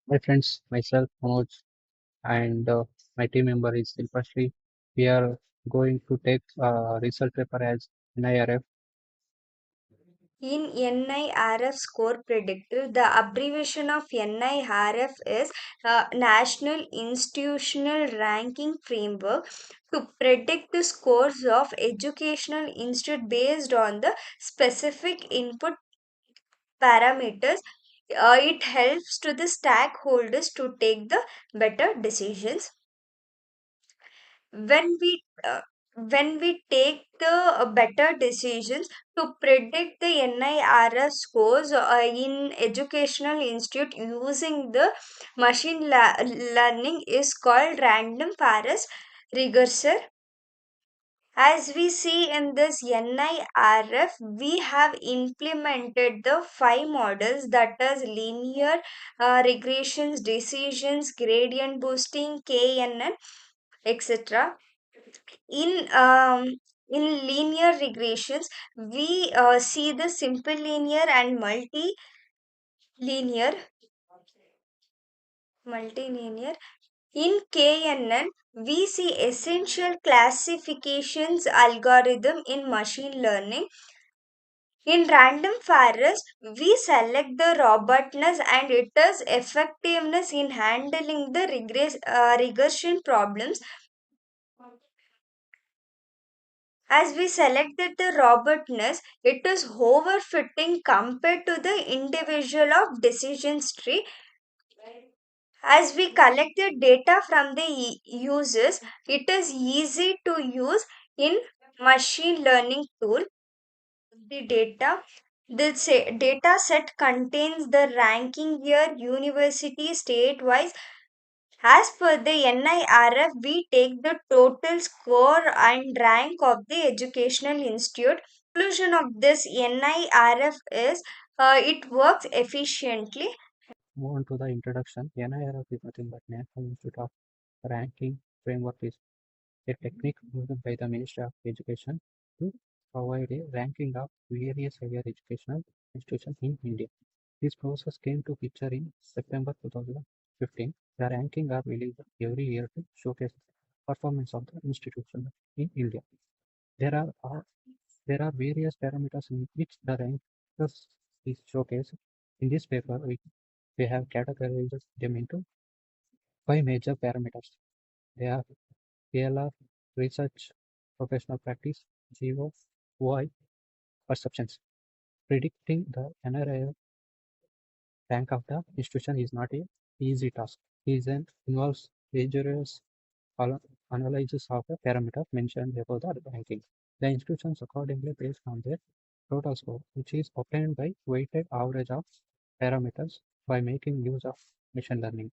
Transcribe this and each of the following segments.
My friends, myself, Manoj, and my team member is Silpashri. We are going to take result paper as NIRF. In NIRF score predictor, the abbreviation of NIRF is National Institutional Ranking Framework to predict the scores of educational institute based on the specific input parameters. It helps to the stakeholders to take the better decisions when we take the better decisions to predict the NIRF scores in educational institute using the learning is called random forest regressor. As we see in this NIRF, we have implemented the five models, that is linear regressions, decisions, gradient boosting, KNN, etc. In linear regressions, we see the simple linear and multilinear multilinear. In KNN, we see essential classifications algorithm in machine learning. In random forest, we select the robustness and its effectiveness in handling the regression problems. As we selected the robustness, it is overfitting compared to the individual of decisions tree. As we collect the data from the users, it is easy to use in machine learning tool. The data set contains the ranking year, university, state-wise. As per the NIRF, we take the total score and rank of the educational institute. Conclusion of this NIRF is it works efficiently. Move on to the introduction. NIRF is nothing but National Institute of Ranking Framework is a technique used by the Ministry of Education to provide a ranking of various higher educational institutions in India. This process came to picture in September 2015. The ranking are released every year to showcase performance of the institution in India. There are uh, there are various parameters in which the rankers is showcased. In this paper, we have categorized them into five major parameters. They are PLR, research, professional practice, GO, OI, perceptions. Predicting the NRI rank of the institution is not a easy task. It involves rigorous analysis of the parameters mentioned above the ranking. The institutions accordingly based on their total score, which is obtained by weighted average of parameters by making use of machine learning.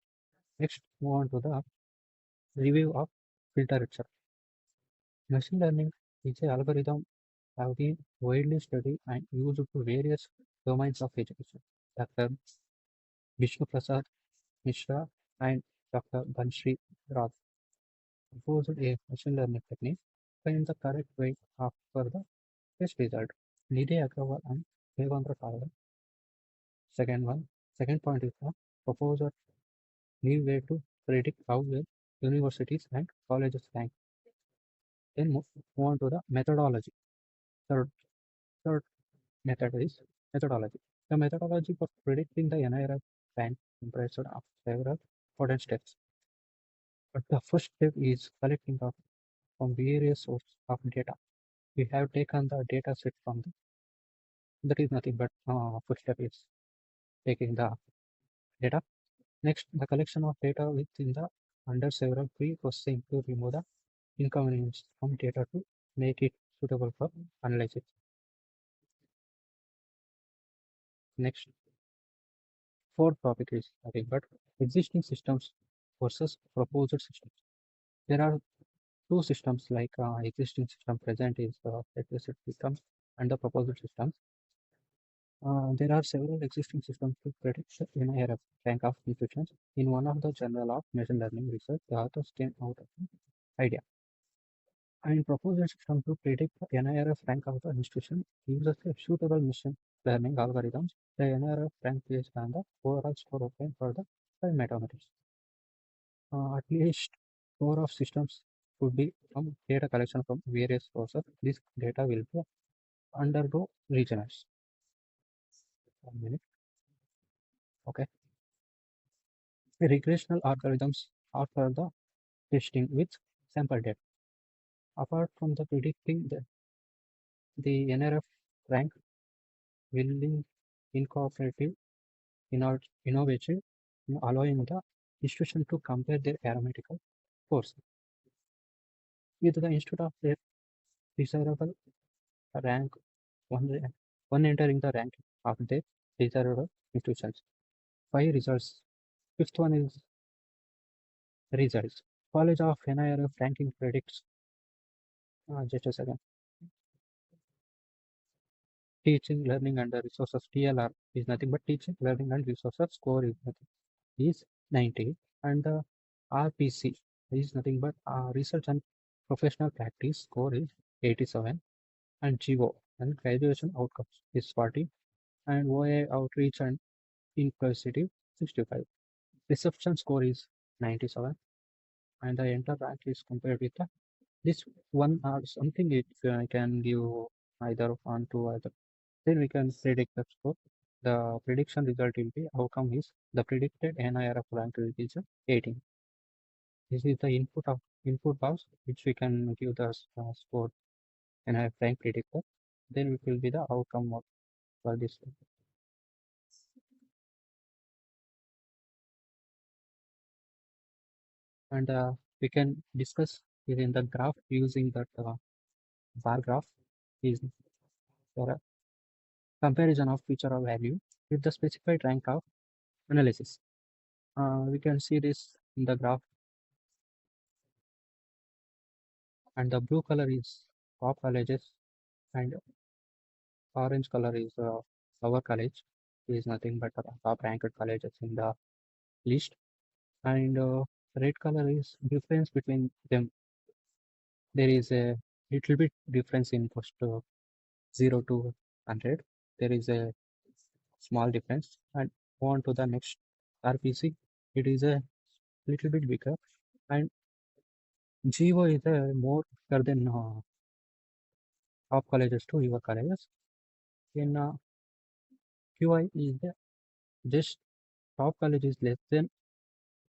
Next, move on to the review of filter itself. Machine learning is an algorithm have been widely studied and used to various domains of education. Dr. Vishnu Prasad Mishra and Dr. Banshri Rao proposed a machine learning technique to find the correct way for the test result. Nidhi Agrawal and Devendra Kawal. Second point is the proposed new way to predict how well universities and colleges rank. Then move on to the methodology. Third, third method is methodology. The methodology for predicting the NIRF rank comprised of several important steps. But the first step is collecting from various sources of data. We have taken the data set from that is nothing but first step is taking the data. Next, the collection of data within the under several pre-processing to remove the inconvenience from data to make it suitable for analysis. Next, fourth topic is nothing but existing systems versus proposed systems. There are two systems like existing system present is the existing system and the proposed system. There are several existing systems to predict the NIRF rank of institutions. In one of the Journal of Machine Learning Research, the authors came out of an idea and proposed a system to predict the NIRF rank of the institution uses a suitable machine learning algorithms. The NIRF rank based on the overall score obtained for the specify metadata. At least four of systems could be from data collection from various sources. This data will be undergo regionals. 1 minute. Okay. Regressional algorithms offer the testing with sample data. Apart from the predicting, the NRF rank will be incorporative, innovative, allowing the institution to compare their arithmetical scores with the instead of their desirable rank one entering the rank of their desirable institutions. 5 results. Fifth one is results. College of NIRF ranking predicts. Just a second. Teaching, learning, and the resources TLR is nothing but teaching, learning, and resources score is nothing is 90, and the RPC is nothing but research and professional practice score is 87, and GO and graduation outcomes is 40, and OA outreach and inclusivity 65. Reception score is 97, and the enter rank is compared with this one or something it can give either one to either. Then we can predict the score. The prediction result will be outcome is the predicted NIRF rank is 18. This is the input box which we can give the score NIRF rank predictor. Then it will be the outcome of for this. And we can discuss it in the graph using that bar graph is for a comparison of feature or value with the specified rank of analysis. We can see this in the graph, and the blue color is top colleges and orange color is our college is nothing but top ranked colleges in the list, and red color is difference between them. There is a little bit difference in first 0 to 100. There is a small difference, and on to the next RPC. It is a little bit bigger, and GO is a more bigger than top colleges to your colleges. In QI is the just top college is less than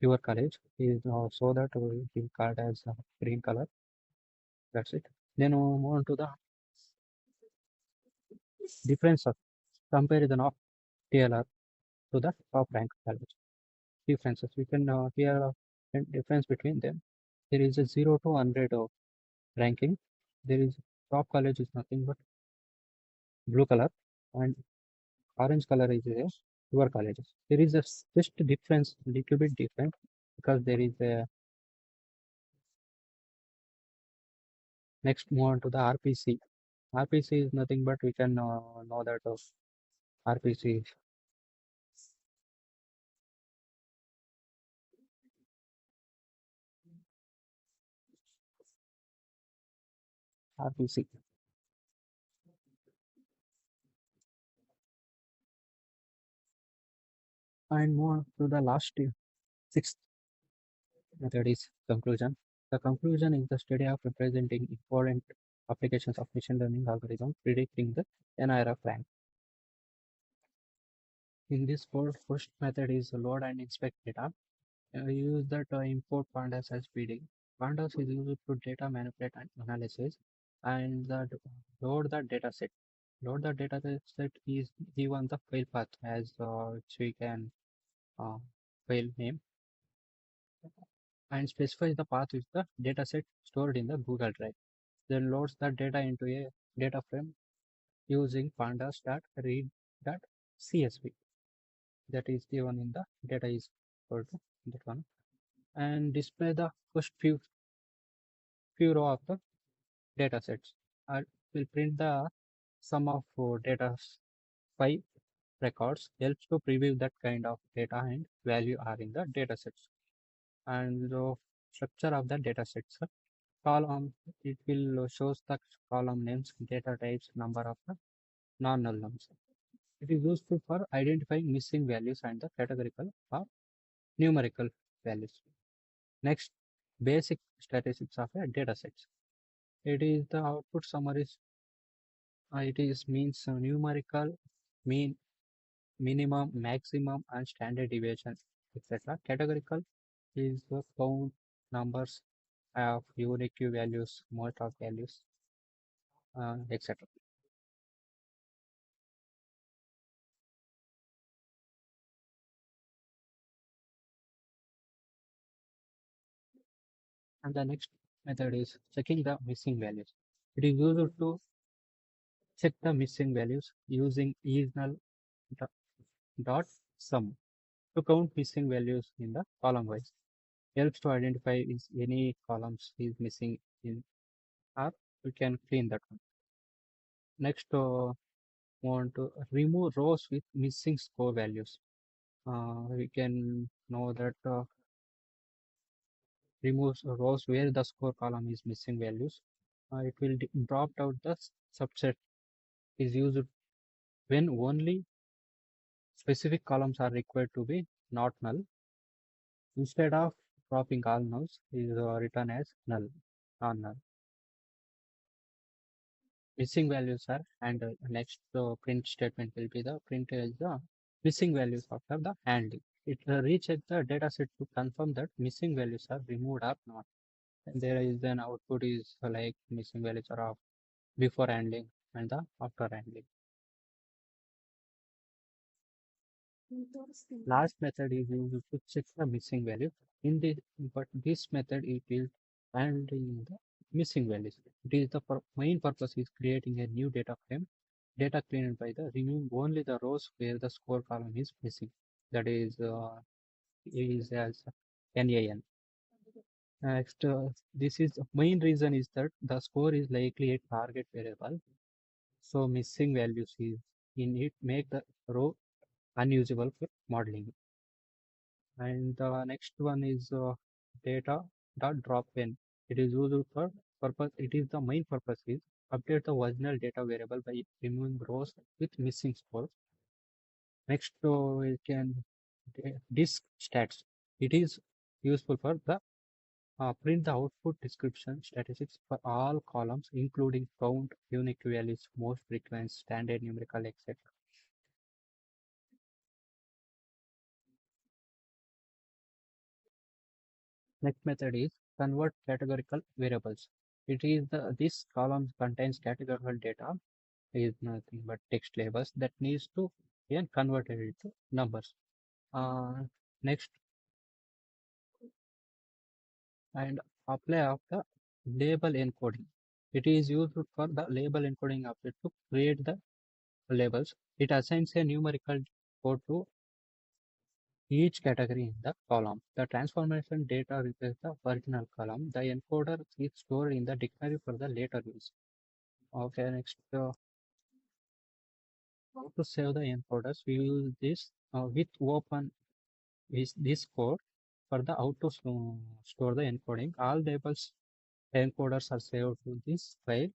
your college is so that we will called as green color. That's it. Then we move on to the difference of comparison of TLR to the top rank college. Differences we can here difference between them. There is a 0 to 100 ranking. There is top college is nothing but blue color, and orange color is your colleges. There is a just difference, little bit different, because there is a next move on to the RPC. RPC is nothing but we can know that RPC RPC. And move on to the last sixth method is conclusion. The conclusion is the study of representing important applications of machine learning algorithm predicting the NIRF rank. In this first method is load and inspect data. We use that import pandas as PD. Pandas is used to data manipulate and analysis, and load the data set. Load the data set is given the file path as which we can uh, file name, and specifies the path with the data set stored in the Google Drive. Then loads the data into a data frame using pandas.read.csv. That is given in the data is equal to that one, and display the first few row of the data sets. I will print the sum of data 5 records helps to preview that kind of data and value are in the data sets. And the structure of the data sets column, it will shows the column names, data types, number of the non-null nums. It is useful for identifying missing values and the categorical or numerical values. Next, basic statistics of a data set. It is the output summaries. It is means numerical, mean, minimum, maximum, and standard deviation, etc. Categorical is the count numbers of unique values, most of values, etc. And the next method is checking the missing values. It is used to check the missing values using easnal dot sum to count missing values in the column wise. Helps to identify if any columns is missing in or we can clean that one. Next, want to remove rows with missing score values. We can know that removes rows where the score column is missing values. It will drop out the subset is used when only specific columns are required to be not null. Instead of dropping all nulls, is written as null, non-null. Missing values are, and next print statement will be the print is the missing values after the handling. It rechecks the data set to confirm that missing values are removed or not. And there is an output is like missing values are of before handling and the after handling. Last method is used to check the missing value. In this, but this method it is handling the missing values. It is the main purpose is creating a new data frame, data cleaned by the removing only the rows where the score column is missing. That is as NAN. Next, this is the main reason is that the score is likely a target variable. So missing values is in it make the row unusable for modeling. And the next one is data dot drop in. It is used for purpose. It is the main purpose is update the original data variable by removing rows with missing scores. Next, we can disk stats. It is useful for the print the output description statistics for all columns, including count, unique values, most frequent, standard numerical, etc. Next method is convert categorical variables. It is this column contains categorical data is nothing but text labels that needs to be converted into numbers. Uh, Next, and apply of the label encoding. It is used for the label encoding object to create the labels. It assigns a numerical code to each category in the column. The transformation data replaces the original column. The encoder is stored in the dictionary for the later use. Okay, next, how to save the encoders? We use this with open is this code for the how to store the encoding. All labels encoders are saved to this file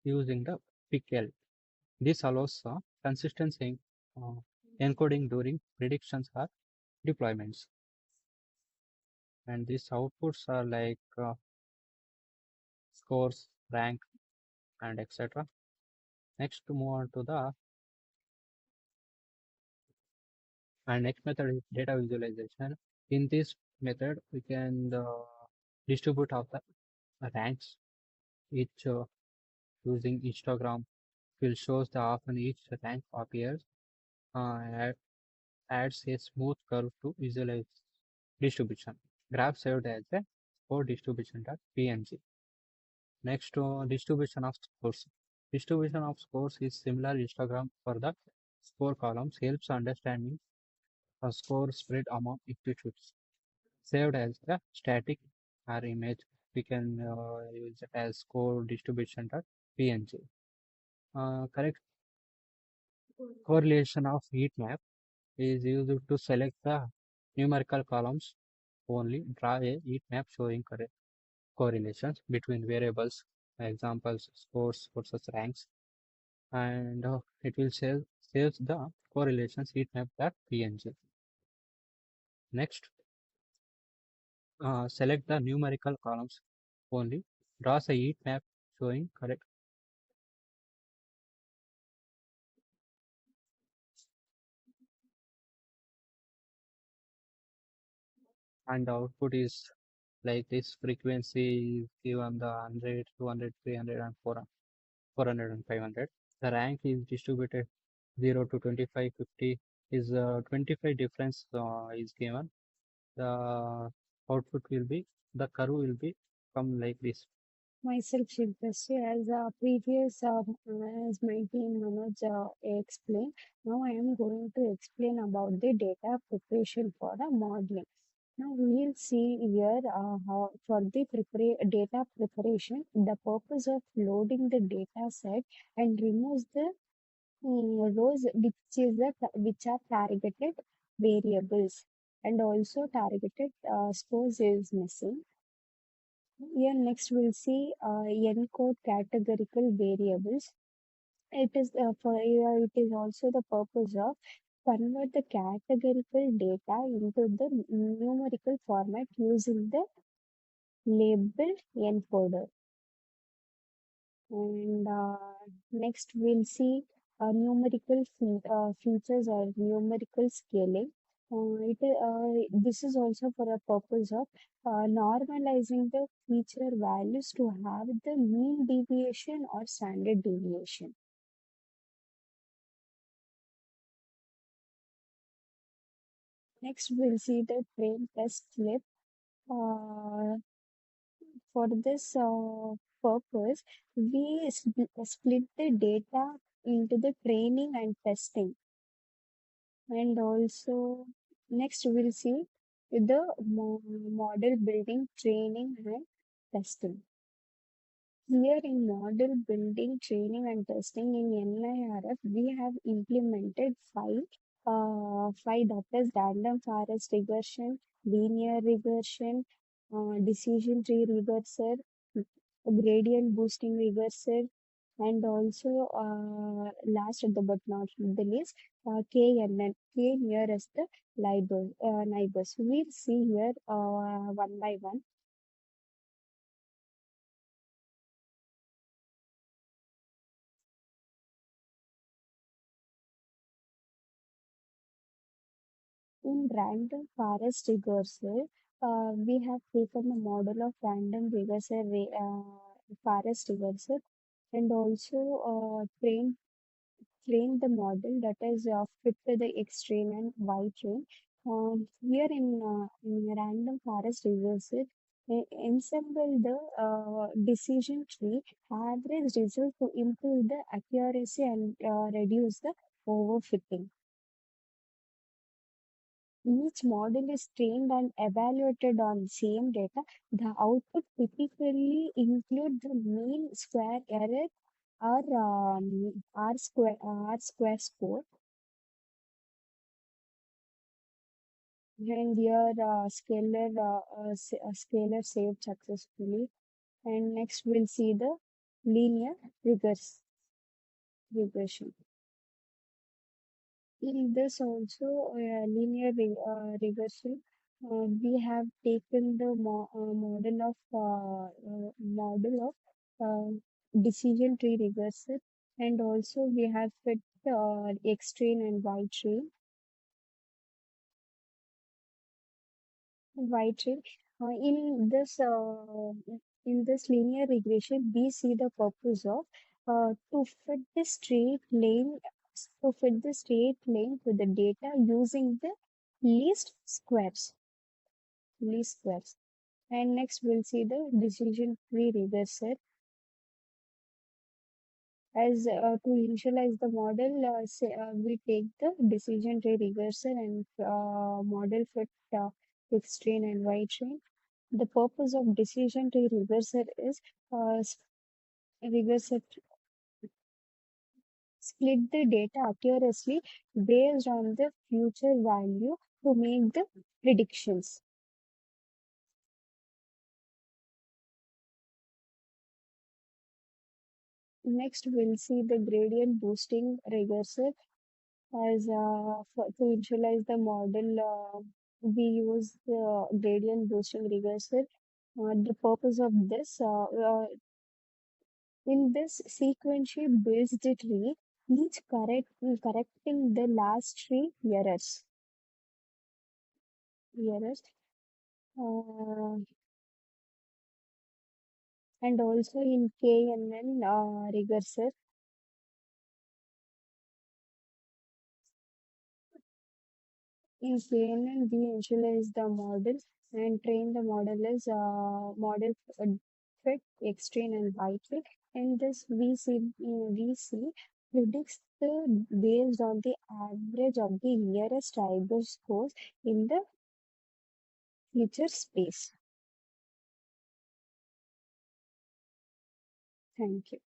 using the PICL. This allows consistent uh, encoding during predictions or deployments. And these outputs are like scores, rank, and etc. Next, to move on to the next method is data visualization. In this method, we can distribute of the ranks each using histogram will shows the often each rank appears add, adds a smooth curve to visualize distribution. Graph saved as a score distribution.png. Next, distribution of scores. Distribution of scores is similar histogram for the score columns helps understanding a score spread among institutes. Saved as a static or image, we can use it as score distribution.png. Correct correlation of heat map is used to select the numerical columns only. Draw a heat map showing correlations between variables, examples, scores versus ranks, and it will save the correlations heat map.png. Next, select the numerical columns only. Draws a heat map showing correct and the output is like this frequency is given the 100, 200, 300 and 400 and 500. The rank is distributed 0 to 25, 50 is 25 difference is given. The output will be, the curve will be come like this. Myself, Shilpasri, as previous as my team Manoj explained. Now I am going to explain about the data preparation for the modeling. Now we will see here how for the data preparation, the purpose of loading the data set and removes the rows which are targeted variables, and also targeted scores is missing. Here next we'll see encode categorical variables. It is for it is also the purpose of convert the categorical data into the numerical format using the labeled encoder. And next we'll see features or numerical scaling. This is also for a purpose of normalizing the feature values to have the mean deviation or standard deviation. Next, we'll see the train test slip. Uh, for this purpose, we split the data into the training and testing. And also, next we'll see the model building, training, and testing. Here in model building, training, and testing in NIRF, we have implemented five that is random forest regression, linear regression, decision tree regressor, gradient boosting regressor, and also last but not the least, KNN, K nearest the neighbors. We'll see here one by one. In random forest regressor, we have taken the model of random forest regressor, and also train the model that is fit to the X train and Y train. Here in random forest regressor, ensemble the decision tree average result to improve the accuracy and reduce the overfitting. Each model is trained and evaluated on same data. The output typically include the mean square error or R square score. And here scalar saved successfully. And next we'll see the linear regression. In this also regression, we have taken the model of decision tree regressor, and also we have fit X train and Y train. In this linear regression, we see the purpose of to fit the straight line to the data using the least squares. Least squares. And next we'll see the decision tree regressor. As to initialize the model, we take the decision tree regressor and model fit X train and Y train. The purpose of decision tree regressor is regressor split the data accurately based on the future value to make the predictions. Next, we'll see the gradient boosting regressor as to initialize the model. we use the gradient boosting regressor. The purpose of this, in this sequential based tree, each correcting the last three errors, uh, and also in KNN regressor. In KNN, we initialize the model and train the model as model fit, extreme, and byte. And this VC predicts the based on the average of the nearest tribal scores in the feature space. Thank you.